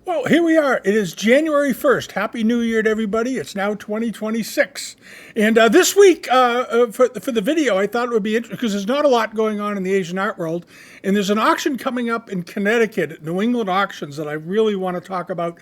Well, here we are. It is January 1st. Happy New Year to everybody. It's now 2026. And this week, for the video, I thought it would be interesting because there's not a lot going on in the Asian art world. And there's an auction coming up in Connecticut at New England Auctions that I really want to talk about.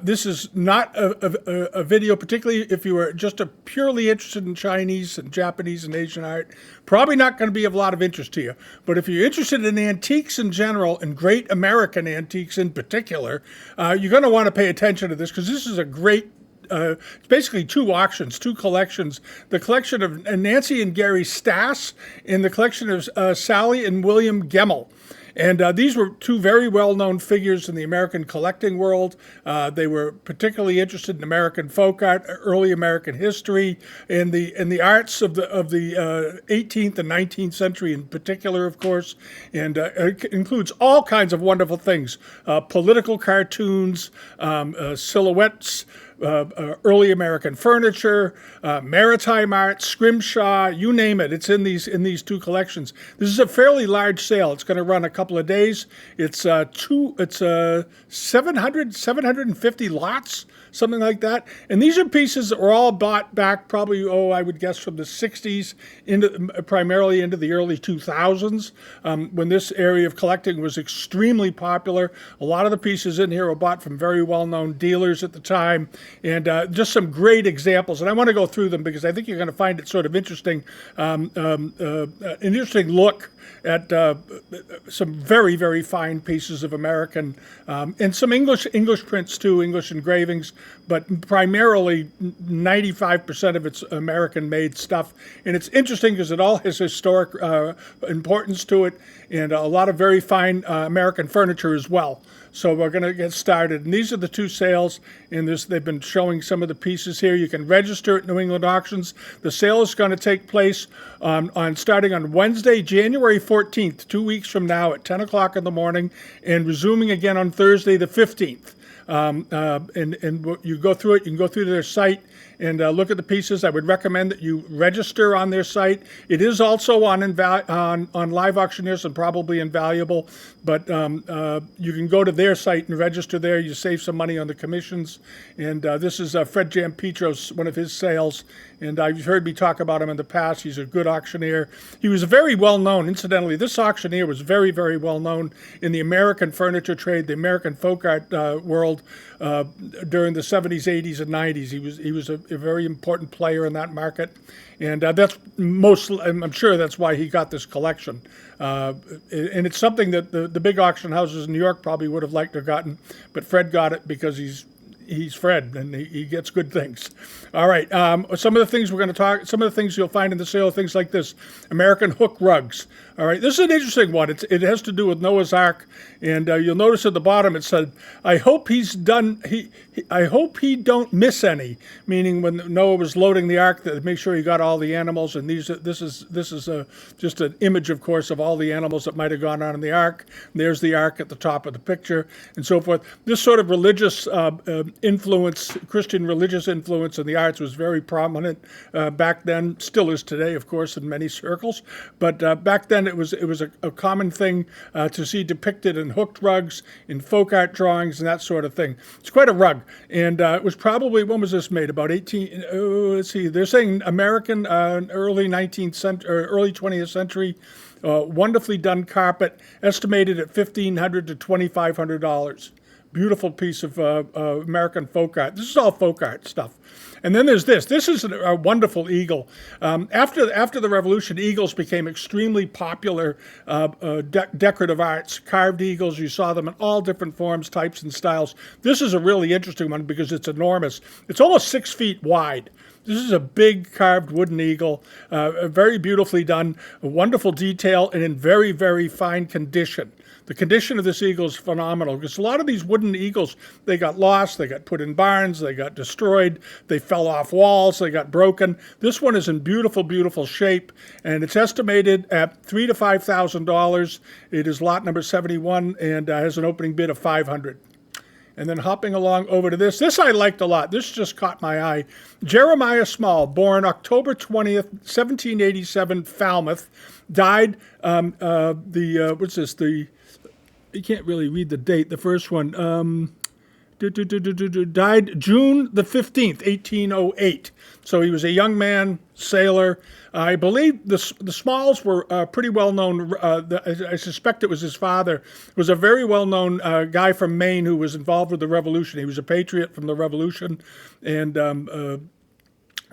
This is not a video, particularly if you are just purely interested in Chinese and Japanese and Asian art. Probably not going to be of a lot of interest to you. But if you're interested in antiques in general and great American antiques in particular, you're going to want to pay attention to this because this is a great, it's basically two auctions, two collections. The collection of Nancy and Gary Stass and the collection of Sally and William Gemmil. And these were two very well-known figures in the American collecting world. They were particularly interested in American folk art, early American history, and the arts of the 18th and 19th century in particular, of course. And it includes all kinds of wonderful things: political cartoons, silhouettes. Early American furniture, maritime art, scrimshaw, you name it. It's in these two collections. This is a fairly large sale. It's going to run a couple of days. It's 750 lots, something like that. And these are pieces that were all bought back probably, I would guess from the 60s primarily into the early 2000s, when this area of collecting was extremely popular. A lot of the pieces in here were bought from very well-known dealers at the time. And just some great examples. And I want to go through them because I think you're going to find it sort of interesting, an interesting look at some very, very fine pieces of American, and some English prints too, English engravings, but primarily 95% of it's American-made stuff. And it's interesting because it all has historic importance to it, and a lot of very fine American furniture as well. So we're going to get started. And these are the two sales. And they've been showing some of the pieces here. You can register at New England Auctions. The sale is going to take place starting on Wednesday, January 14th, 2 weeks from now at 10 o'clock in the morning, and resuming again on Thursday, the 15th. And you go through it. You can go through their site and look at the pieces. I would recommend that you register on their site. It is also on Live Auctioneers and probably Invaluable, but you can go to their site and register there. You save some money on the commissions. And this is Fred Giampitro's, one of his sales. And you've heard me talk about him in the past. He's a good auctioneer. He was very well known. Incidentally, this auctioneer was very, very well known in the American furniture trade, the American folk art world during the 70s, 80s, and 90s. He was a very important player in that market. And I'm sure that's why he got this collection. And it's something that the big auction houses in New York probably would have liked to have gotten, but Fred got it because he's Fred, and he gets good things. All right, some of the things some of the things you'll find in the sale are things like this: American hook rugs. All right, this is an interesting one. It has to do with Noah's Ark, and you'll notice at the bottom it said, "I hope I hope he don't miss any," meaning when Noah was loading the ark, to make sure he got all the animals. And this is just an image, of course, of all the animals that might have gone on in the ark. And there's the ark at the top of the picture, and so forth. This sort of religious influence, Christian religious influence in the arts was very prominent back then, still is today, of course, in many circles. But back then it was a common thing to see depicted in hooked rugs, in folk art drawings, and that sort of thing. It's quite a rug. And it was probably, when was this made? About let's see, they're saying American, early 19th century, or early 20th century. Wonderfully done carpet, estimated at $1,500 to $2,500. Beautiful piece of American folk art. This is all folk art stuff. And then there's this. This is a wonderful eagle. After the Revolution, eagles became extremely popular decorative arts. Carved eagles, you saw them in all different forms, types, and styles. This is a really interesting one because it's enormous. It's almost 6 feet wide. This is a big carved wooden eagle, very beautifully done, a wonderful detail, and in very, very fine condition. The condition of this eagle is phenomenal because a lot of these wooden eagles, they got lost, they got put in barns, they got destroyed, they fell off walls, they got broken. This one is in beautiful, beautiful shape, and it's estimated at $3,000 to $5,000. It is lot number 71 and has an opening bid of $500. And then hopping along over to this I liked a lot. This just caught my eye. Jeremiah Small, born October 20th, 1787, Falmouth, died, what's this, you can't really read the date, the first one, died June the 15th, 1808. So he was a young man, sailor. I believe the Smalls were pretty well known. I suspect it was his father. Was a very well known guy from Maine who was involved with the Revolution. He was a patriot from the Revolution, and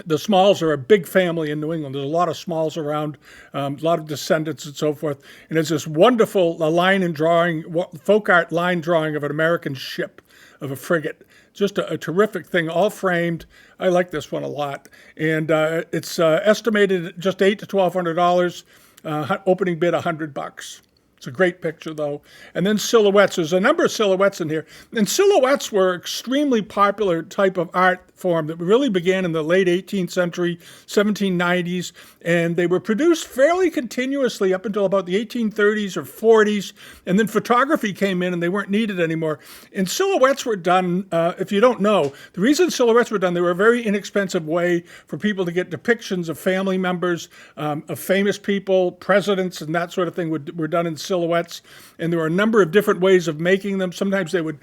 the Smalls are a big family in New England. There's a lot of Smalls around, a lot of descendants and so forth. And it's this wonderful line and drawing, folk art line drawing of an American ship, of a frigate. Just a terrific thing, all framed. I like this one a lot. And it's estimated at just $800 to $1,200. Opening bid $100. It's a great picture, though. And then silhouettes. There's a number of silhouettes in here. And silhouettes were extremely popular type of art form that really began in the late 18th century, 1790s. And they were produced fairly continuously up until about the 1830s or 40s. And then photography came in and they weren't needed anymore. And silhouettes were done, if you don't know, the reason silhouettes were done, they were a very inexpensive way for people to get depictions of family members, of famous people, presidents, and that sort of thing were done in silhouettes. And there were a number of different ways of making them. Sometimes they would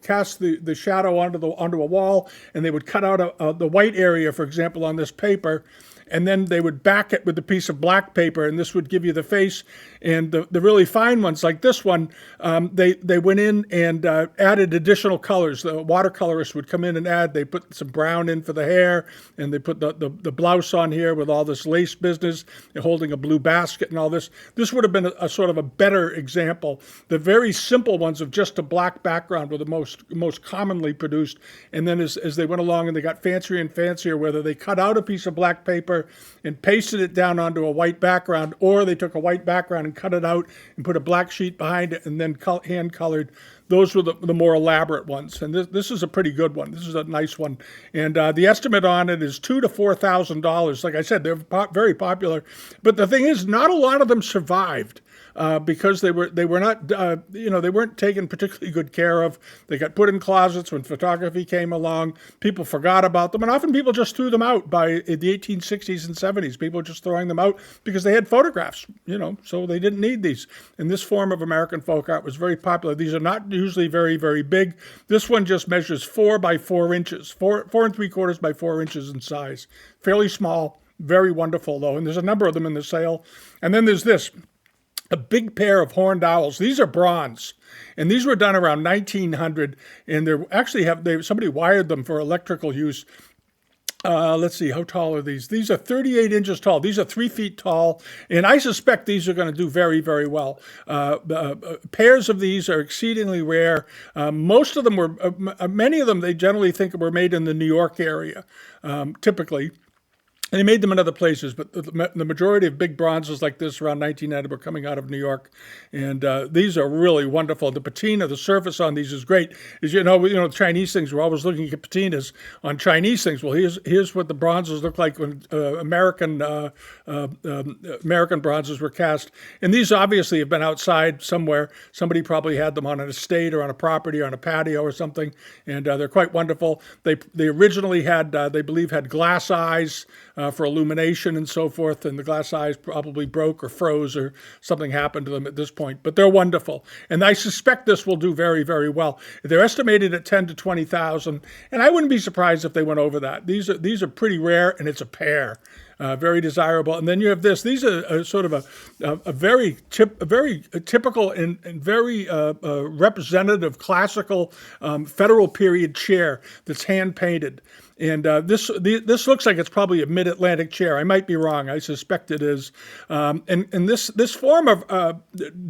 cast the shadow onto a wall, and they would cut out the white area, for example, on this paper, and then they would back it with a piece of black paper, and this would give you the face. And the really fine ones, like this one, they went in and added additional colors. The watercolorist would come in and they put some brown in for the hair, and they put the blouse on here with all this lace business, holding a blue basket and all this. This would have been a sort of a better example. The very simple ones of just a black background were the most commonly produced. And then as they went along and they got fancier and fancier, whether they cut out a piece of black paper and pasted it down onto a white background, or they took a white background and cut it out and put a black sheet behind it and then hand colored. Those were the more elaborate ones. And this is a pretty good one. This is a nice one. And the estimate on it is $2,000 to $4,000. Like I said, they're very popular. But the thing is, not a lot of them survived. Because they were not, they weren't taken particularly good care of. They got put in closets when photography came along. People forgot about them, and often people just threw them out by the 1860s and 70s. People were just throwing them out because they had photographs, so they didn't need these. And this form of American folk art was very popular. These are not usually very, very big. This one just measures 4 by 4 inches, 4 3/4 by 4 inches in size. Fairly small, very wonderful though. And there's a number of them in the sale. And then there's this. A big pair of horned owls. These are bronze, and these were done around 1900. And somebody wired them for electrical use. Let's see, how tall are these? These are 38 inches tall. These are 3 feet tall, and I suspect these are going to do very, very well. Pairs of these are exceedingly rare. Most of them many of them they generally think were made in the New York area, typically. And they made them in other places, but the majority of big bronzes like this around 1990 were coming out of New York. And these are really wonderful. The patina, the surface on these is great. As the Chinese things, we're always looking at patinas on Chinese things. Well, here's what the bronzes look like when American bronzes were cast. And these obviously have been outside somewhere. Somebody probably had them on an estate or on a property or on a patio or something. And they're quite wonderful. They originally had, they believe, had glass eyes for illumination and so forth, and the glass eyes probably broke or froze or something happened to them at this point. But they're wonderful, and I suspect this will do very, very well. They're estimated at $10,000 to $20,000, and I wouldn't be surprised if they went over that. These are pretty rare, and it's a pair. Very desirable. And then you have this. These are sort of a very typical and very representative classical federal period chair that's hand painted. And this looks like it's probably a mid-Atlantic chair. I might be wrong. I suspect it is. And this form of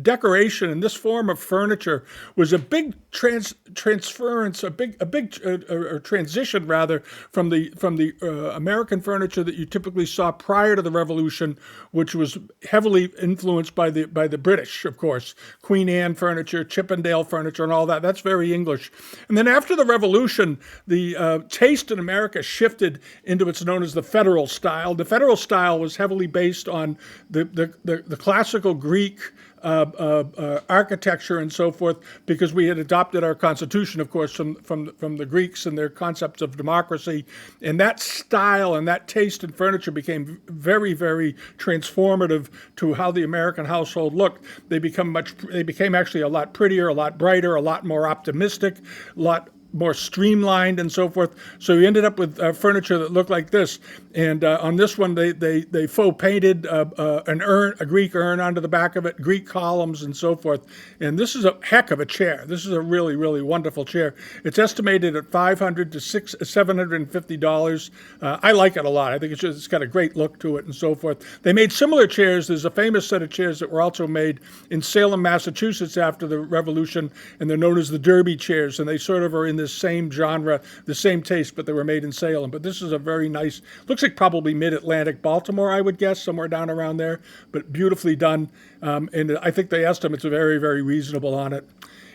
decoration and this form of furniture was a big transference, a big transition rather from the American furniture that you typically saw prior to the Revolution, which was heavily influenced by the British, of course. Queen Anne furniture, Chippendale furniture, and all that. That's very English. And then after the Revolution, the taste in America shifted into what's known as the Federal style. The Federal style was heavily based on the classical Greek architecture and so forth, because we had adopted our Constitution, of course, from the Greeks and their concepts of democracy. And that style and that taste in furniture became very, very transformative to how the American household looked. They became actually a lot prettier, a lot brighter, a lot more optimistic, a lot more streamlined and so forth. So we ended up with furniture that looked like this. And on this one, they faux painted an urn, a Greek urn onto the back of it, Greek columns and so forth. And this is a heck of a chair. This is a really, really wonderful chair. It's estimated at $500 to $750. I like it a lot. I think it's got a great look to it and so forth. They made similar chairs. There's a famous set of chairs that were also made in Salem, Massachusetts after the Revolution, and they're known as the Derby chairs. And they sort of are in the same genre, the same taste, but they were made in Salem. But this is a very nice, looks like probably mid-Atlantic Baltimore, I would guess, somewhere down around there, but beautifully done. And I think the estimates are very, very reasonable on it.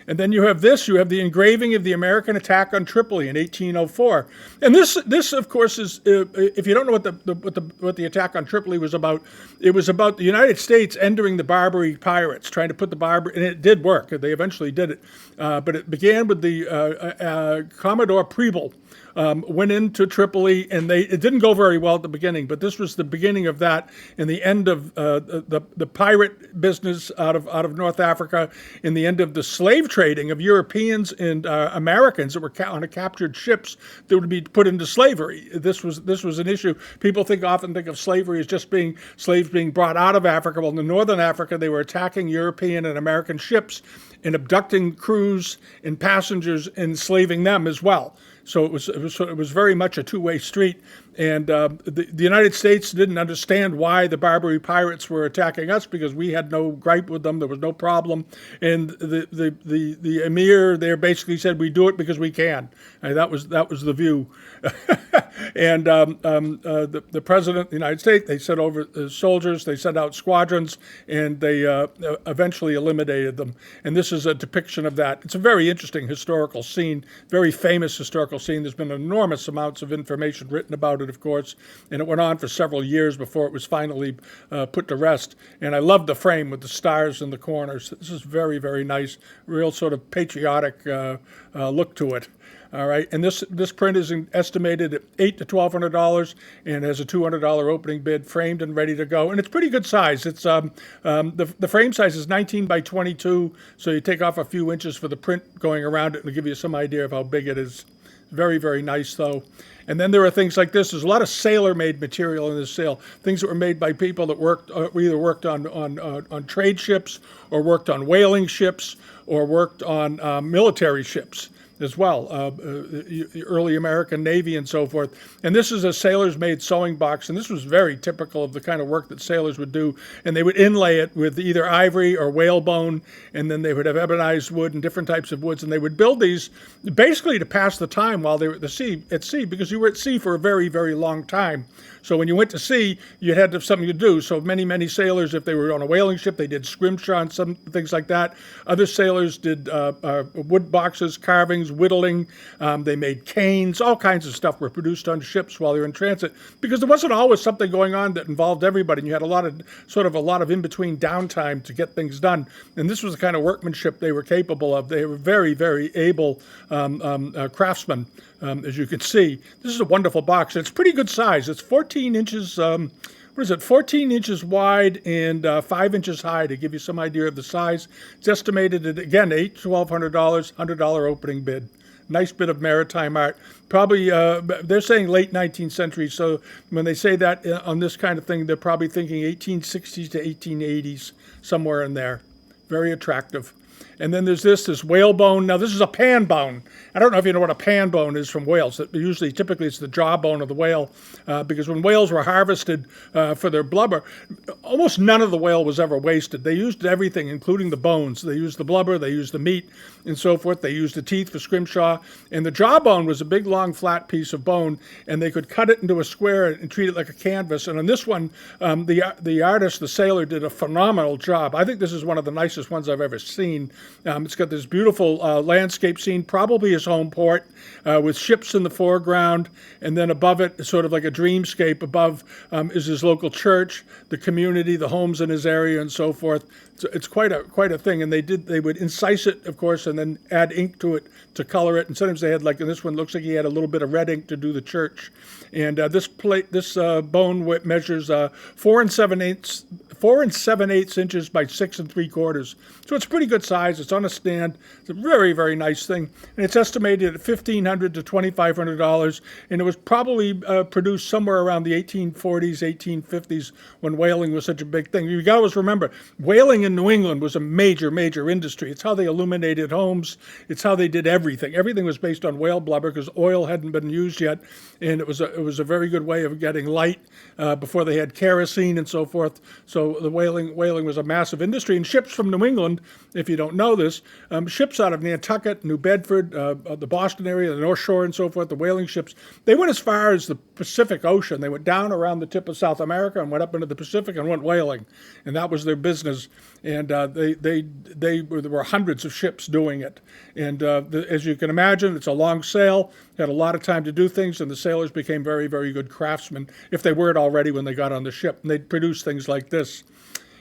And then you have this, you have the engraving of the American attack on Tripoli in 1804. And this of course, is, if you don't know what the attack on Tripoli was about, it was about the United States entering the Barbary pirates, trying to put the Barbary, and it did work, they eventually did it. But it began with the Commodore Preble. Went into Tripoli, and it didn't go very well at the beginning, but this was the beginning of that and the end of the pirate business out of North Africa, and the end of the slave trading of Europeans and Americans that were on captured ships that would be put into slavery. This was an issue. People often think of slavery as just being slaves being brought out of Africa. Well, in northern Africa, they were attacking European and American ships and abducting crews and passengers and enslaving them as well. So it was very much a two-way street, and the United States didn't understand why the Barbary pirates were attacking us, because we had no gripe with them. There was no problem, and the emir there basically said, we do it because we can. And that was the view. And the president of the United States, they sent over soldiers, they sent out squadrons, and they eventually eliminated them. And this is a depiction of that. It's a very interesting historical scene, very famous historical scene. There's been enormous amounts of information written about it, of course, and it went on for several years before it was finally put to rest. And I love the frame with the stars in the corners. This is very, very nice, real sort of patriotic look to it. All right, and this print is estimated at $800 to $1,200 and has a $200 opening bid, framed and ready to go. And it's pretty good size. It's the frame size is 19 by 22, so you take off a few inches for the print going around it, and it'll give you some idea of how big it is. Very, very nice, though. And then there are things like this. There's a lot of sailor-made material in this sale. Things that were made by people that either worked on trade ships, or worked on whaling ships, or worked on military ships as well, the early American Navy and so forth. And this is a sailor's-made sewing box, and this was very typical of the kind of work that sailors would do. And they would inlay it with either ivory or whalebone, and then they would have ebonized wood and different types of woods, and they would build these basically to pass the time while they were at sea, because you were at sea for a very, very long time. So when you went to sea, you had to have something to do. So many, many sailors, if they were on a whaling ship, they did scrimshaw and some things like that. Other sailors did wood boxes, carvings, whittling. They made canes. All kinds of stuff were produced on ships while they were in transit, because there wasn't always something going on that involved everybody, and you had a lot of in-between downtime to get things done. And this was the kind of workmanship they were capable of. They were very, very able craftsmen. As you can see, this is a wonderful box. It's pretty good size. It's 14 inches, 14 inches wide and 5 inches high, to give you some idea of the size. It's estimated at, again, $800 to $1,200, $100 opening bid. Nice bit of maritime art. Probably, they're saying late 19th century, so when they say that on this kind of thing, they're probably thinking 1860s to 1880s, somewhere in there. Very attractive. And then there's this whalebone. Now, this is a pan bone. I don't know if you know what a pan bone is from whales. Typically, it's the jawbone of the whale, because when whales were harvested for their blubber, almost none of the whale was ever wasted. They used everything, including the bones. They used the blubber, they used the meat, and so forth. They used the teeth for scrimshaw. And the jawbone was a big, long, flat piece of bone, and they could cut it into a square and treat it like a canvas. And on this one, the artist, the sailor, did a phenomenal job. I think this is one of the nicest ones I've ever seen. It's got this beautiful landscape scene, probably his home port, with ships in the foreground, and then above it, sort of like a dreamscape. Above is his local church, the community, the homes in his area, and so forth. It's quite a thing. And they would incise it, of course, and then add ink to it to color it. And sometimes they had, like in this one, looks like he had a little bit of red ink to do the church. And this bone measures 4 7/8 inches by 6 3/4. So it's pretty good size. It's on a stand. It's a very, very nice thing. And it's estimated at $1,500 to $2,500. And it was probably produced somewhere around the 1840s, 1850s, when whaling was such a big thing. You got to always remember, whaling in New England was a major, major industry. It's how they illuminated homes. It's how they did everything. Everything was based on whale blubber because oil hadn't been used yet. And it was a very good way of getting light before they had kerosene and so forth. So the whaling was a massive industry. And ships from New England, if you don't know this, ships out of Nantucket, New Bedford, the Boston area, the North Shore and so forth, the whaling ships, they went as far as the Pacific Ocean. They went down around the tip of South America and went up into the Pacific and went whaling. And that was their business. And there were hundreds of ships doing it. And as you can imagine, it's a long sail, had a lot of time to do things, and the sailors became very, very good craftsmen, if they weren't already when they got on the ship. And they'd produce things like this.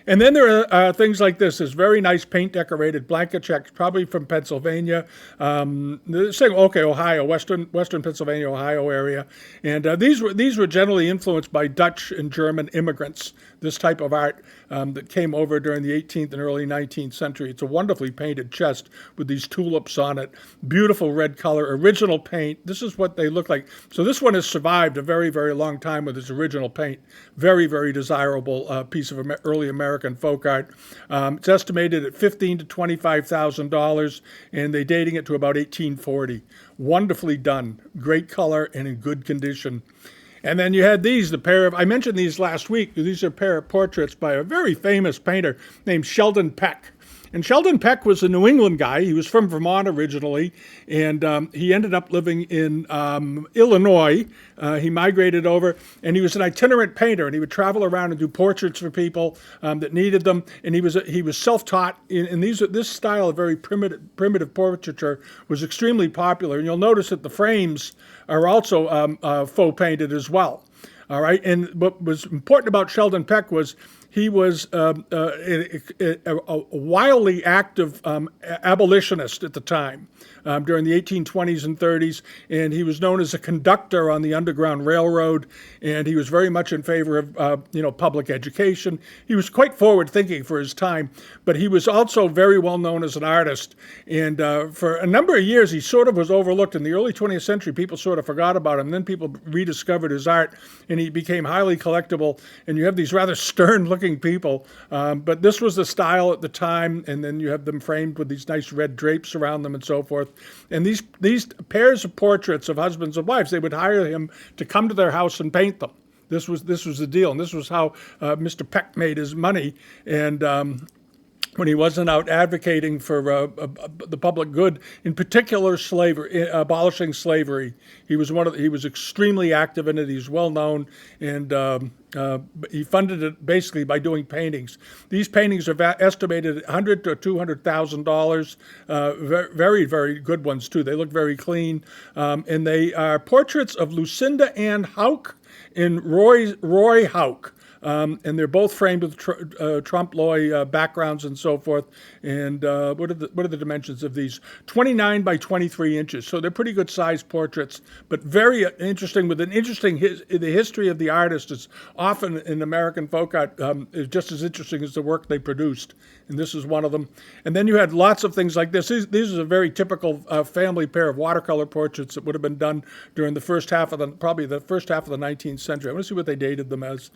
And then there are things like this. There's very nice paint-decorated blanket checks, probably from Pennsylvania. Ohio, western Pennsylvania, Ohio area. And these were generally influenced by Dutch and German immigrants, this type of art that came over during the 18th and early 19th century. It's a wonderfully painted chest with these tulips on it. Beautiful red color, original paint. This is what they look like. So this one has survived a very, very long time with its original paint. Very, very desirable piece of early American folk art. It's estimated at $15,000 to $25,000, and they're dating it to about 1840. Wonderfully done, great color, and in good condition. And then you had these, I mentioned these last week. These are a pair of portraits by a very famous painter named Sheldon Peck. And Sheldon Peck was a New England guy. He was from Vermont originally, and he ended up living in Illinois. He migrated over, and he was an itinerant painter, and he would travel around and do portraits for people that needed them. And he was self-taught. And this style of very primitive portraiture was extremely popular. And you'll notice that the frames are also faux painted as well. All right, and what was important about Sheldon Peck was he was a wildly active abolitionist at the time during the 1820s and 30s, and he was known as a conductor on the Underground Railroad, and he was very much in favor of public education. He was quite forward-thinking for his time, but he was also very well known as an artist, and for a number of years he sort of was overlooked. In the early 20th century, people sort of forgot about him, and then people rediscovered his art, and he became highly collectible, and you have these rather stern-looking people, but this was the style at the time, and then you have them framed with these nice red drapes around them and so forth. And these pairs of portraits of husbands and wives, they would hire him to come to their house and paint them. This was the deal, and this was how Mr. Peck made his money. And when he wasn't out advocating for the public good, in particular slavery, abolishing slavery, he was extremely active in it. He's well known, and he funded it basically by doing paintings. These paintings are estimated at $100,000 to $200,000. Very, very good ones too. They look very clean, and they are portraits of Lucinda Ann Houck and Roy Houck. And they're both framed with trompe-l'oeil backgrounds and so forth. And what are the dimensions of these? 29 by 23 inches. So they're pretty good sized portraits, but very interesting. The history of the artist is often in American folk art is just as interesting as the work they produced. And this is one of them. And then you had lots of things like this. These are a very typical family pair of watercolor portraits that would have been done during the first half of the 19th century. I want to see what they dated them as.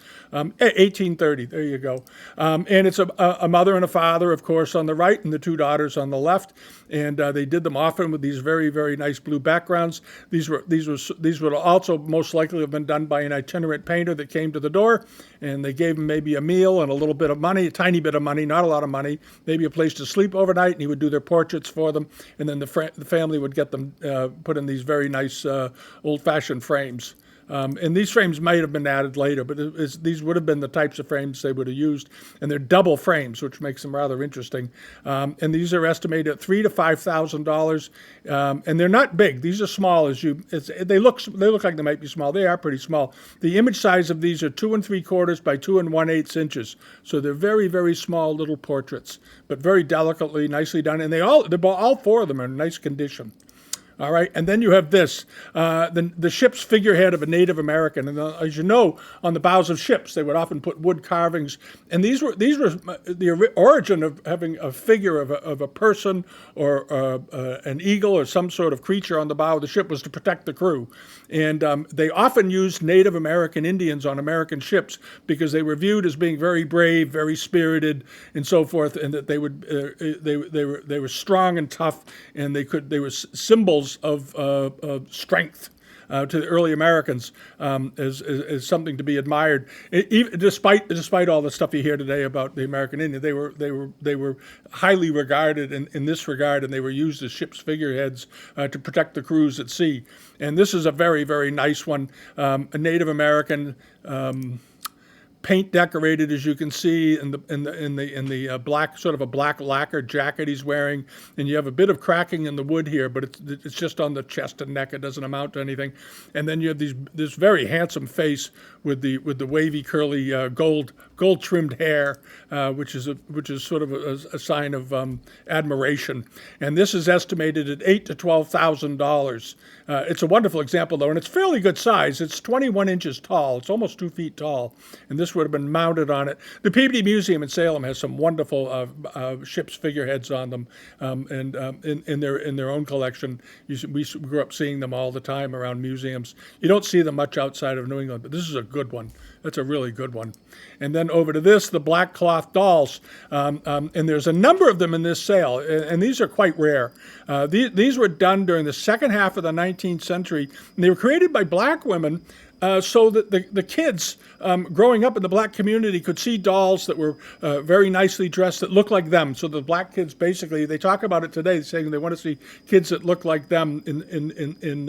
1830, there you go. And it's a mother and a father, of course, on the right, and the two daughters on the left. And they did them often with these very, very nice blue backgrounds. These would also most likely have been done by an itinerant painter that came to the door, and they gave him maybe a meal and a little bit of money, a tiny bit of money, not a lot of money, maybe a place to sleep overnight, and he would do their portraits for them, and then the family would get them put in these very nice old-fashioned frames. And these frames might have been added later, but these would have been the types of frames they would have used. And they're double frames, which makes them rather interesting. And these are estimated at $3,000 to $5,000. And they're not big. These are small. They look like they might be small. They are pretty small. The image size of these are 2 3/4 by 2 1/8 inches. So they're very, very small little portraits, but very delicately, nicely done. And all four of them are in nice condition. All right, and then you have this, the ship's figurehead of a Native American. And as you know, on the bows of ships, they would often put wood carvings. And these were the origin of having a figure of a person or an eagle or some sort of creature on the bow of the ship was to protect the crew. And they often used Native American Indians on American ships because they were viewed as being very brave, very spirited, and so forth, and that they were strong and tough, and they were symbols of strength to the early Americans, as something to be admired. Despite all the stuff you hear today about the American Indian, they were highly regarded in this regard, and they were used as ships' figureheads to protect the crews at sea. And this is a very, very nice one, a Native American. Paint decorated, as you can see, in the black, sort of a black lacquer jacket he's wearing, and you have a bit of cracking in the wood here, but it's just on the chest and neck. It doesn't amount to anything. And then you have this very handsome face with the wavy, curly gold trimmed hair, which is sort of a sign of admiration. And this is estimated at $8,000 to $12,000. It's a wonderful example, though, and it's fairly good size. It's 21 inches tall. It's almost 2 feet tall, and this would have been mounted on it. The Peabody Museum in Salem has some wonderful ships' figureheads on them, and in their own collection. We grew up seeing them all the time around museums. You don't see them much outside of New England, but this is a good one. That's a really good one. And then over to this, the black cloth dolls, and there's a number of them in this sale, and these are quite rare. These were done during the second half of the 19th century, and they were created by black women so that the kids growing up in the black community could see dolls that were very nicely dressed that looked like them. So the black kids, basically, they talk about it today, saying they want to see kids that look like them in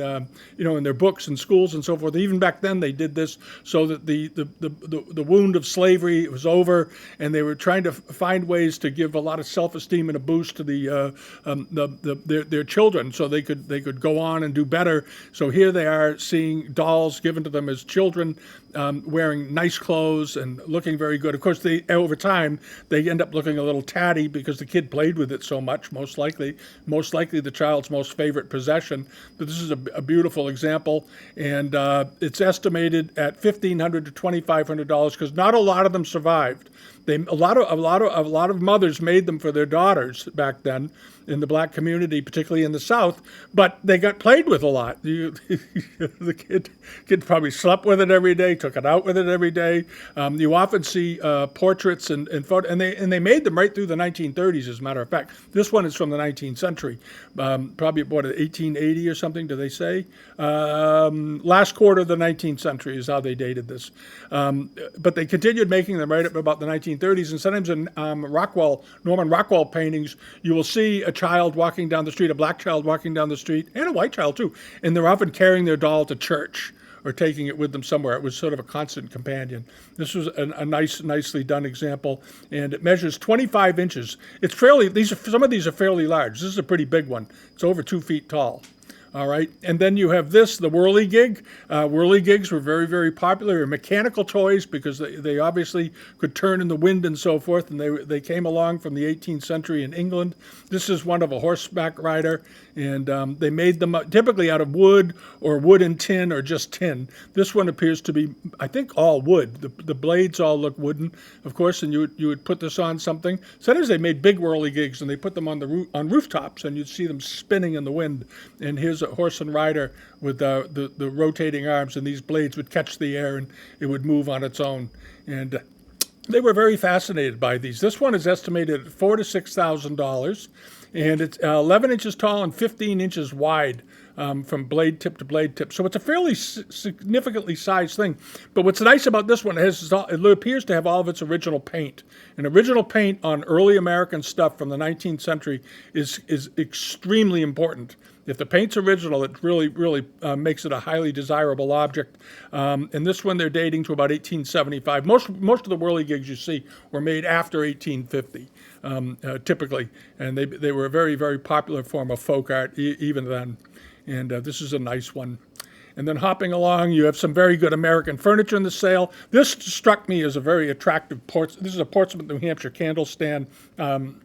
their books and schools and so forth. Even back then, they did this so that the wound of slavery was over, and they were trying to find ways to give a lot of self-esteem and a boost to their children, so they could go on and do better. So here they are, seeing dolls given to them as children, wearing nice clothes and looking very good. Of course, over time, they end up looking a little tatty because the kid played with it so much, most likely the child's most favorite possession. But this is a beautiful example, and it's estimated at $1,500 to $2,500 because not a lot of them survived. A lot of mothers made them for their daughters back then in the black community, particularly in the South, but they got played with a lot. The kid probably slept with it every day, took it out with it every day. You often see portraits and photos, and they made them right through the 1930s, as a matter of fact. This one is from the 19th century, probably about 1880 or something, do they say? Last quarter of the 19th century is how they dated this. But they continued making them right up about the 1930s, and sometimes in Norman Rockwell paintings, you will see a child walking down the street, a black child walking down the street, and a white child too, and they're often carrying their doll to church or taking it with them somewhere. It was sort of a constant companion. This was a nicely done example, and it measures 25 inches. Some of these are fairly large. This is a pretty big one. It's over 2 feet tall. All right, and then you have this, the whirligig. Whirligigs were very, very popular. They're mechanical toys because they obviously could turn in the wind and so forth, and they came along from the 18th century in England. This is one of a horseback rider, and they made them typically out of wood or wood and tin or just tin. This one appears to be, I think, all wood. The blades all look wooden, of course, and you would put this on something. Sometimes they made big whirligigs, and they put them on rooftops, and you'd see them spinning in the wind. And here's a horse and rider with the rotating arms, and these blades would catch the air and it would move on its own. And they were very fascinated by these. This one is estimated at $4,000 to $6,000, and it's 11 inches tall and 15 inches wide. From blade tip to blade tip. So it's a fairly significantly sized thing. But what's nice about this one is it appears to have all of its original paint. And original paint on early American stuff from the 19th century is extremely important. If the paint's original, it really makes it a highly desirable object. And this one they're dating to about 1875. Most of the whirligigs you see were made after 1850, typically, and they were a very popular form of folk art even then. And this is a nice one. And then hopping along, you have some very good American furniture in the sale. This struck me as a very attractive this is a Portsmouth, New Hampshire candlestand, done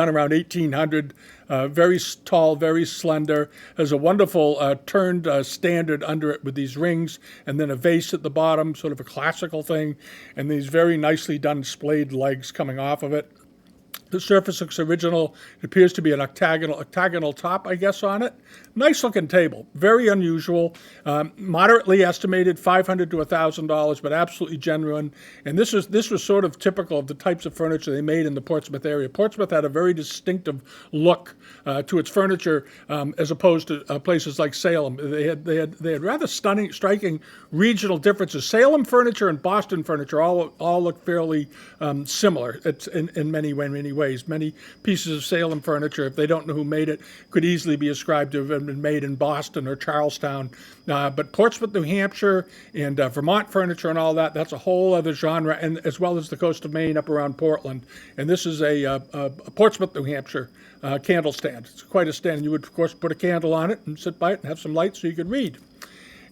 around 1800. Very tall, very slender. Has a wonderful turned standard under it with these rings, and then a vase at the bottom, sort of a classical thing, and these very nicely done splayed legs coming off of it. The surface looks original. It appears to be an octagonal top, I guess, on it. Nice looking table. Very unusual. Moderately estimated, $500 to $1,000, but absolutely genuine. And this was sort of typical of the types of furniture they made in the Portsmouth area. Portsmouth had a very distinctive look to its furniture, as opposed to places like Salem. They had rather striking regional differences. Salem furniture and Boston furniture all look fairly similar. It's in many ways. Many pieces of Salem furniture, if they don't know who made it, could easily be ascribed to have been made in Boston or Charlestown. But Portsmouth, New Hampshire, and Vermont furniture and all that, that's a whole other genre, and as well as the coast of Maine up around Portland. And this is a Portsmouth, New Hampshire candlestand. It's quite a stand. You would, of course, put a candle on it and sit by it and have some light so you could read.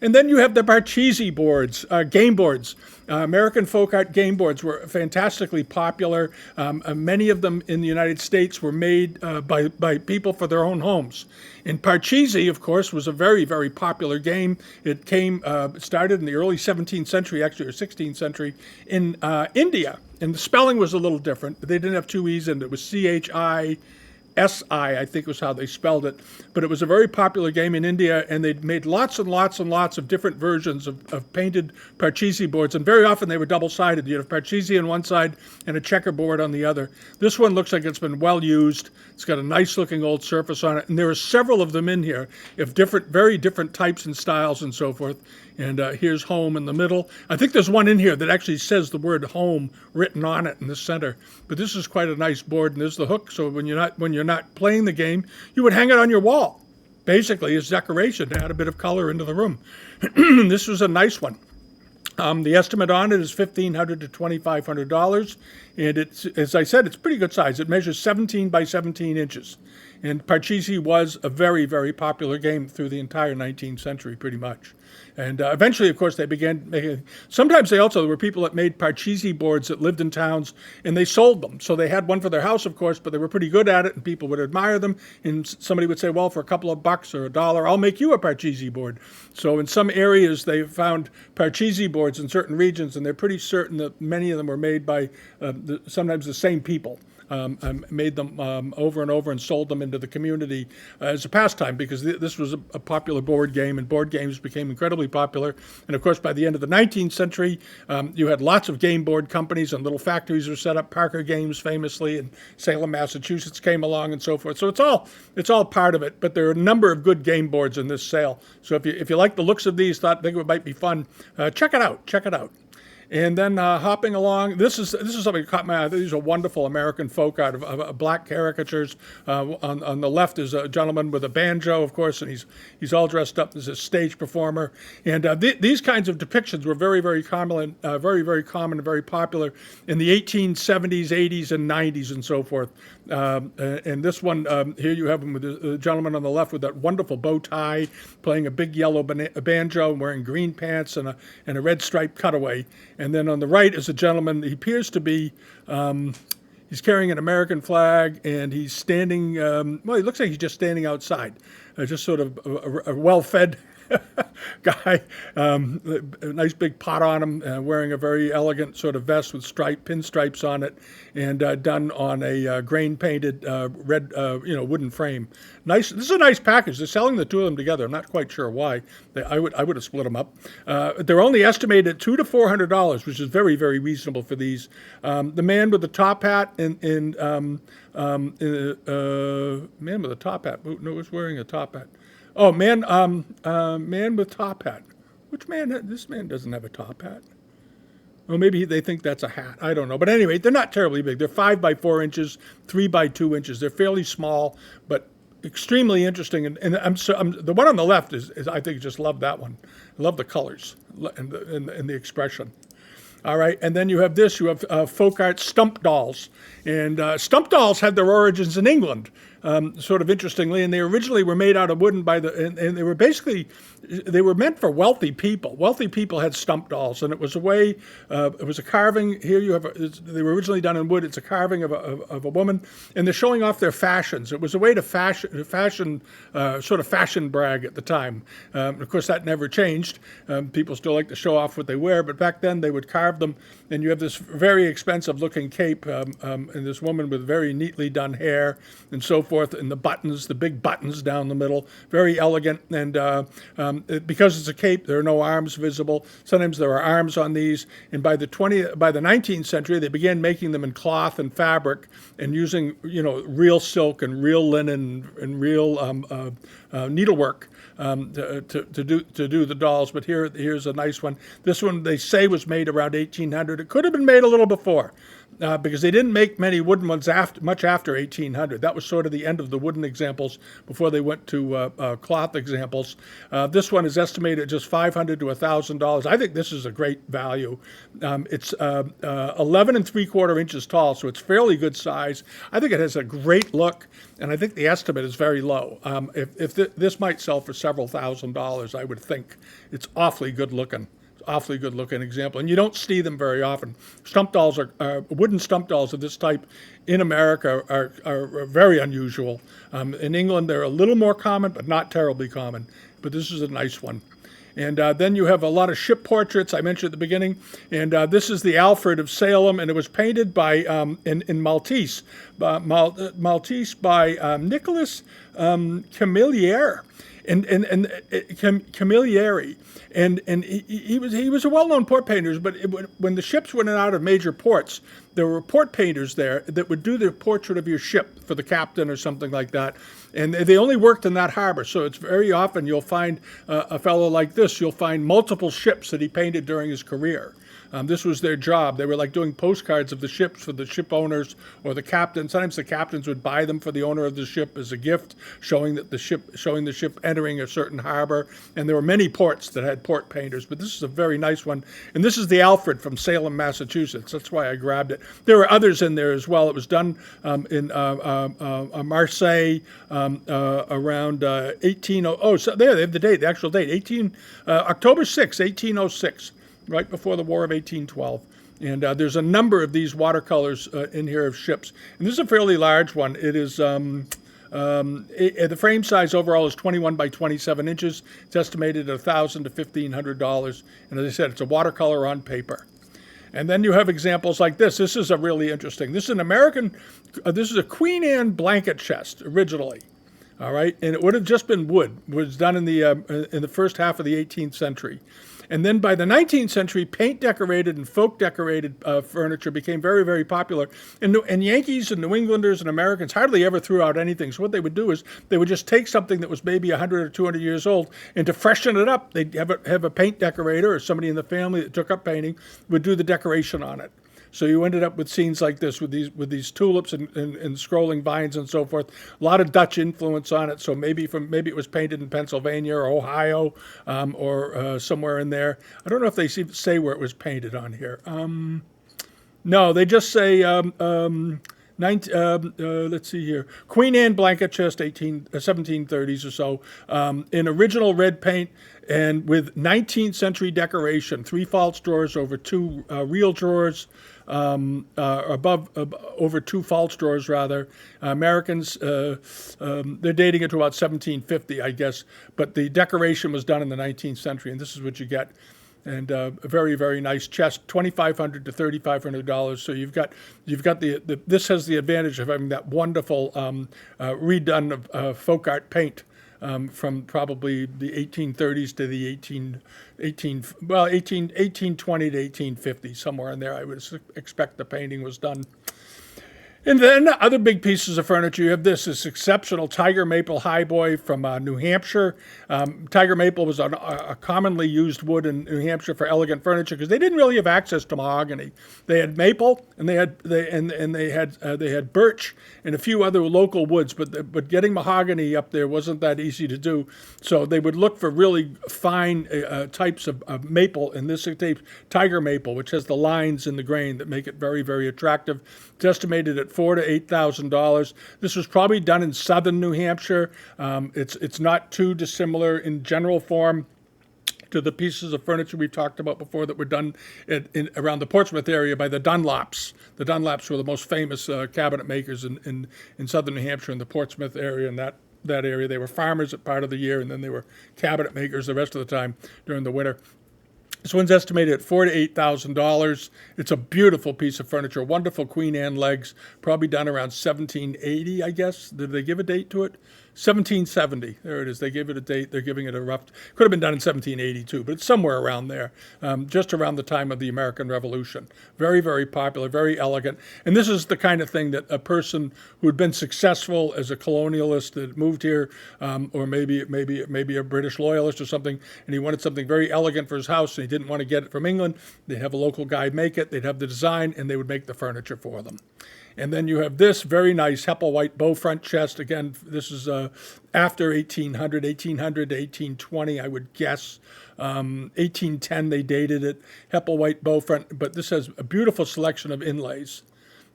And then you have the Parcheesi boards, game boards. American folk art game boards were fantastically popular. Many of them in the United States were made by people for their own homes. And Parcheesi, of course, was a very popular game. It started in the early 17th century, actually, or 16th century, in India. And the spelling was a little different. They didn't have two E's in it. It was CHI. SI, I think was how they spelled it. But it was a very popular game in India, and they'd made lots and lots of different versions of painted Parcheesi boards, and very often they were double-sided. You have Parcheesi on one side and a checkerboard on the other. This one looks like it's been well used. It's got a nice-looking old surface on it, and there are several of them in here of very different types and styles and so forth. And here's home in the middle. I think there's one in here that actually says the word home written on it in the center. But this is quite a nice board, and there's the hook. So when you're not playing the game, you would hang it on your wall, basically as decoration to add a bit of color into the room. This was a nice one. The estimate on it is $1,500 to $2,500, and it's, as I said, it's pretty good size. It measures 17 by 17 inches. And Parcheesi was a very popular game through the entire 19th century, pretty much. And eventually, of course, they began making. Sometimes there were people that made Parcheesi boards that lived in towns, and they sold them. So they had one for their house, of course, but they were pretty good at it, and people would admire them. And somebody would say, well, for a couple of bucks or $1, I'll make you a Parcheesi board. So in some areas, they found Parcheesi boards in certain regions, and they're pretty certain that many of them were made by sometimes the same people. Made them over and over and sold them into the community as a pastime, because this was a popular board game, and board games became incredibly popular. And of course, by the end of the 19th century, you had lots of game board companies, and little factories were set up. Parker Games, famously, in Salem, Massachusetts, came along and so forth. So it's all part of it. But there are a number of good game boards in this sale. So if you like the looks of these, think it might be fun, check it out. And then hopping along, this is something that caught my eye. These are wonderful American folk art of black caricatures. On the left is a gentleman with a banjo, of course, and he's all dressed up as a stage performer. And these kinds of depictions were very common, very common and very popular in the 1870s, 80s, and 90s, and so forth. And this one here, you have him with the gentleman on the left with that wonderful bow tie, playing a big yellow banjo and wearing green pants and a red striped cutaway. And then on the right is a gentleman. He appears to be, he's carrying an American flag, and he's standing, well, he looks like he's just standing outside, just sort of a well-fed guy, a nice big pot on him, wearing a very elegant sort of vest with pinstripes on it, and done on a grain-painted red, wooden frame. Nice. This is a nice package. They're selling the two of them together. I'm not quite sure why. I would have split them up. They're only estimated at $200 to $400, which is very reasonable for these. The man with the top hat man with a top hat. No, who's wearing a top hat? Oh, man with top hat. Which man? This man doesn't have a top hat. Well, maybe they think that's a hat. I don't know. But anyway, they're not terribly big. They're 5 by 4 inches, 3 by 2 inches. They're fairly small, but extremely interesting. And the one on the left is I think just love that one. I love the colors and the expression. All right, and then you have this. You have folk art stump dolls, and stump dolls had their origins in England, sort of interestingly, and they originally were made out of wooden and they were basically they were meant for wealthy people. Wealthy people had stump dolls, and it was a way. It was a carving. Here you have. They were originally done in wood. It's a carving of a woman, and they're showing off their fashions. It was a way to fashion sort of fashion brag at the time. Of course, that never changed. People still like to show off what they wear, but back then they would carve them, and you have this very expensive looking cape and this woman with very neatly done hair and so forth, and the buttons, the big buttons down the middle, very elegant. And because it's a cape, there are no arms visible. Sometimes there are arms on these. And by the 19th century, they began making them in cloth and fabric and using real silk and real linen and real needlework to do the dolls. But here's a nice one. This one they say was made around 1800. It could have been made a little before, because they didn't make many wooden ones much after 1800. That was sort of the end of the wooden examples before they went to cloth examples. This one is estimated at just $500 to $1,000. I think this is a great value. It's 11 3/4 inches tall, so it's fairly good size. I think it has a great look, and I think the estimate is very low. If this might sell for several $1,000s, I would think. It's awfully good looking. Awfully good looking example, and you don't see them very often. Stump dolls wooden stump dolls of this type in America are very unusual. In England, they're a little more common, but not terribly common. But this is a nice one. And then you have a lot of ship portraits I mentioned at the beginning. And this is the Alfred of Salem, and it was painted by in Maltese, Maltese by Nicholas Camilleri. Camilleri, and he was a well-known port painter. But when the ships went out of major ports, there were port painters there that would do the portrait of your ship for the captain or something like that. And they only worked in that harbor, so it's very often you'll find a fellow like this. You'll find multiple ships that he painted during his career. This was their job. They were like doing postcards of the ships for the ship owners or the captain. Sometimes the captains would buy them for the owner of the ship as a gift, showing the ship entering a certain harbor. And there were many ports that had port painters, but this is a very nice one. And this is the Alfred from Salem, Massachusetts. That's why I grabbed it. There were others in there as well. It was done in Marseille around 1800. Oh, so there they have the date, the actual date, October 6, 1806. Right before the War of 1812. And there's a number of these watercolors in here of ships. And this is a fairly large one. It is, the frame size overall is 21 by 27 inches. It's estimated at $1,000 to $1,500. And as I said, it's a watercolor on paper. And then you have examples like this. This is a really interesting. This is an American, this is a Queen Anne blanket chest originally. All right, and it would have just been wood. It was done in the first half of the 18th century. And then by the 19th century, paint-decorated and folk-decorated furniture became very, very popular. And Yankees and New Englanders and Americans hardly ever threw out anything. So what they would do is they would just take something that was maybe 100 or 200 years old, and to freshen it up, they'd have a paint decorator or somebody in the family that took up painting would do the decoration on it. So you ended up with scenes like this with these tulips and scrolling vines and so forth. A lot of Dutch influence on it. So maybe it was painted in Pennsylvania or Ohio or somewhere in there. I don't know if they say where it was painted on here. No, they just say let's see here. Queen Anne blanket chest, 1730s or so, in original red paint and with 19th century decoration. 3 false drawers over 2 real drawers. Over 2 false drawers rather. Americans, they're dating it to about 1750, I guess, but the decoration was done in the 19th century, and this is what you get. And a very, very nice chest, $2,500 to $3,500. So you've got this has the advantage of having that wonderful redone of folk art paint. From probably the 1830s to the 1820 to 1850, somewhere in there, I would expect the painting was done. And then other big pieces of furniture. You have this exceptional tiger maple highboy from New Hampshire. Tiger maple was a commonly used wood in New Hampshire for elegant furniture because they didn't really have access to mahogany. They had maple and they had birch and a few other local woods, but getting mahogany up there wasn't that easy to do. So they would look for really fine types of maple. In this case, tiger maple, which has the lines in the grain that make it very, very attractive. It's estimated at $4,000 to $8,000. This was probably done in southern New Hampshire. It's not too dissimilar in general form to the pieces of furniture we've talked about before that were done around the Portsmouth area by the Dunlops. The Dunlops were the most famous cabinet makers in southern New Hampshire, in the Portsmouth area, and that area. They were farmers at part of the year, and then they were cabinet makers the rest of the time during the winter. This one's estimated at $4,000 to $8,000. It's a beautiful piece of furniture, wonderful Queen Anne legs, probably done around 1780, I guess. Did they give a date to it? 1770. There it is. They gave it a date. They're giving it a rough. Could have been done in 1782, but it's somewhere around there, just around the time of the American Revolution. Very, very popular, very elegant. And this is the kind of thing that a person who had been successful as a colonialist that moved here, or maybe a British loyalist or something, and he wanted something very elegant for his house, and he didn't want to get it from England. They'd have a local guy make it. They'd have the design, and they would make the furniture for them. And then you have this very nice Hepplewhite bow front chest. Again, this is after 1800 to 1820, I would guess. 1810, they dated it. Hepplewhite bow front, but this has a beautiful selection of inlays.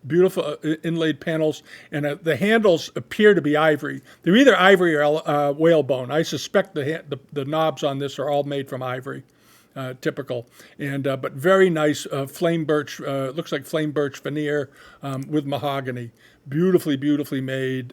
Beautiful inlaid panels, and the handles appear to be ivory. They're either ivory or whalebone. I suspect the knobs on this are all made from ivory. Typical, and but very nice flame birch. Looks like flame birch veneer with mahogany. Beautifully made.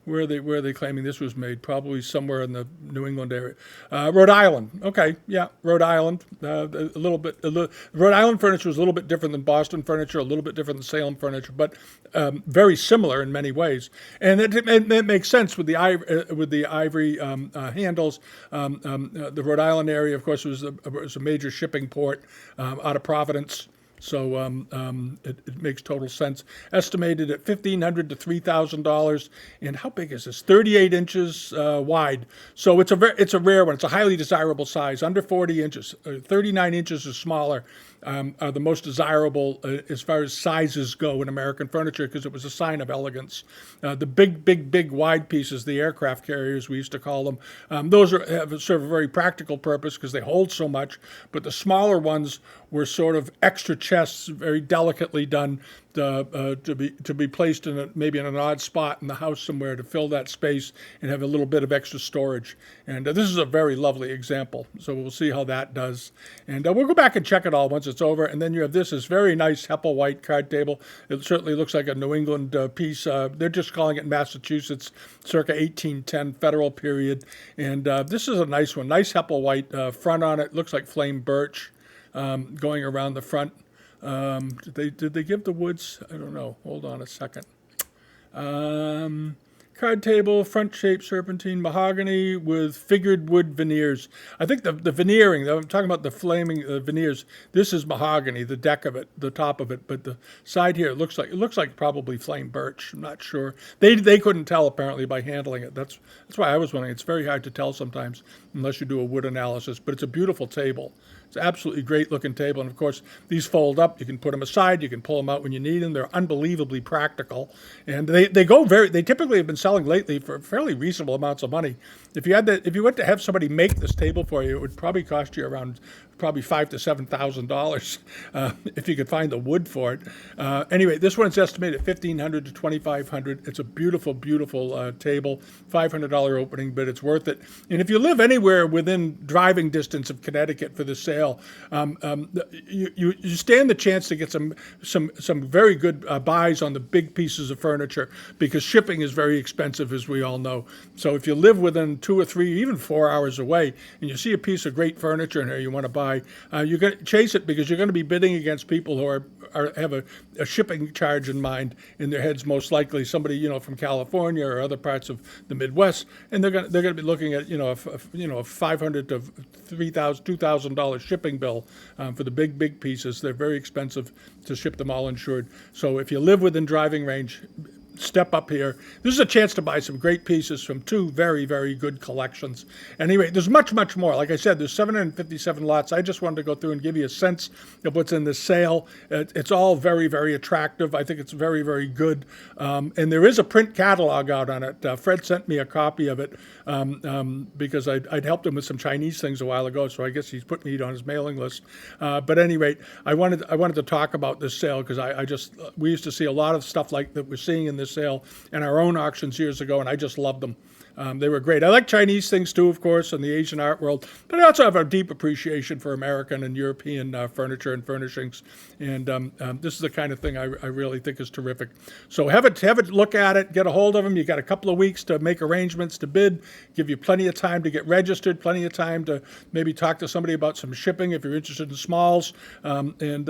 Where are they claiming this was made? Probably somewhere in the New England area. Rhode Island. Okay, yeah, Rhode Island. Rhode Island furniture was a little bit different than Boston furniture, a little bit different than Salem furniture, but very similar in many ways. And it makes sense with the ivory handles. The Rhode Island area, of course, was a major shipping port out of Providence. So it makes total sense. Estimated at $1,500 to $3,000. And how big is this? 38 inches wide. So it's a rare one. It's a highly desirable size, under 40 inches. 39 inches or smaller are the most desirable as far as sizes go in American furniture, because it was a sign of elegance. The big wide pieces, the aircraft carriers we used to call them, those serve a very practical purpose because they hold so much. But the smaller ones were sort of extra chests, very delicately done to be placed maybe in an odd spot in the house somewhere to fill that space and have a little bit of extra storage. And this is a very lovely example. So we'll see how that does. And we'll go back and check it all once it's over. And then you have this very nice Hepplewhite card table. It certainly looks like a New England piece. They're just calling it Massachusetts, circa 1810 Federal period. And this is a nice one. Nice Hepplewhite front on it. Looks like flame birch going around the front. Did they give the woods? I don't know. Hold on a second. Card table, front shape serpentine, mahogany with figured wood veneers. I think the veneering, I'm talking about the flaming veneers, this is mahogany, the deck of it, the top of it, but the side here, it looks like probably flame birch. I'm not sure. They couldn't tell apparently by handling it. That's why I was wondering. It's very hard to tell sometimes unless you do a wood analysis, but it's a beautiful table. It's an absolutely great looking table. And of course, these fold up. You can put them aside. You can pull them out when you need them. They're unbelievably practical. And they typically have been selling lately for fairly reasonable amounts of money. If you went to have somebody make this table for you, it would probably cost you around $5,000 to $7,000 if you could find the wood for it. Anyway, this one's estimated at $1,500 to $2,500. It's a beautiful table, $500 opening, but it's worth it. And if you live anywhere within driving distance of Connecticut for the sale, you stand the chance to get some very good buys on the big pieces of furniture, because shipping is very expensive, as we all know. So if you live within 2 or 3, even 4 hours away, and you see a piece of great furniture in here you want to buy, you're going to chase it, because you're going to be bidding against people who have a shipping charge in mind in their heads, most likely somebody, from California or other parts of the Midwest, and they're going to be looking at, a $500 to $3,000, $2,000 shipping bill for the big pieces. They're very expensive to ship them all insured. So if you live within driving range, step up here. This is a chance to buy some great pieces from two very, very good collections. Anyway, there's much more. Like I said, there's 757 lots. I just wanted to go through and give you a sense of what's in this sale. It's all very, very attractive. I think it's very, very good. And there is a print catalog out on it. Fred sent me a copy of it because I'd helped him with some Chinese things a while ago, so I guess he's put me on his mailing list. But at any rate, I wanted to talk about this sale because we used to see a lot of stuff like that we're seeing in this sale in our own auctions years ago, and I just loved them. They were great. I like Chinese things too, of course, in the Asian art world, but I also have a deep appreciation for American and European furniture and furnishings. And this is the kind of thing I really think is terrific. So have a look at it, get a hold of them. You got a couple of weeks to make arrangements to bid, give you plenty of time to get registered, plenty of time to maybe talk to somebody about some shipping if you're interested in smalls, and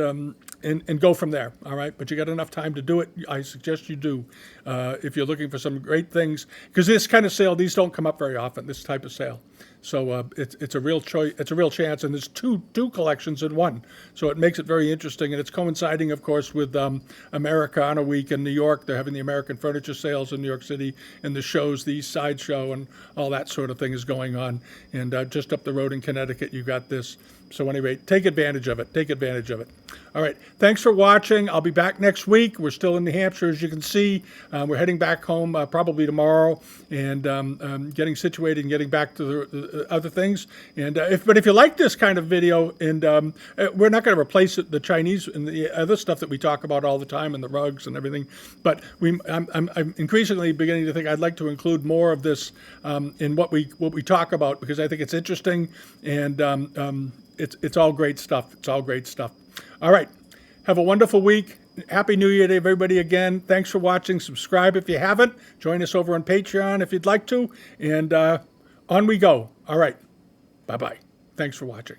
go from there. All right, but you got enough time to do it. I suggest you do if you're looking for some great things, because this kind of sale, these don't come up very often, this type of sale. So it's a real choice. It's a real chance, and there's two collections in one. So it makes it very interesting, and it's coinciding, of course, with Americana Week in New York. They're having the American furniture sales in New York City, and the shows, the East Side Show, and all that sort of thing is going on. And just up the road in Connecticut, you got this. So anyway, take advantage of it. Take advantage of it. All right. Thanks for watching. I'll be back next week. We're still in New Hampshire, as you can see. We're heading back home probably tomorrow, and getting situated and getting back to the other things. And if you like this kind of video, and we're not going to replace the Chinese and the other stuff that we talk about all the time, and the rugs and everything, but I'm increasingly beginning to think I'd like to include more of this in what we talk about, because I think it's interesting, and it's all great stuff. It's all great stuff. All right. Have a wonderful week. Happy New Year to everybody again. Thanks for watching. Subscribe if you haven't. Join us over on Patreon if you'd like to. And on we go. All right. Bye-bye. Thanks for watching.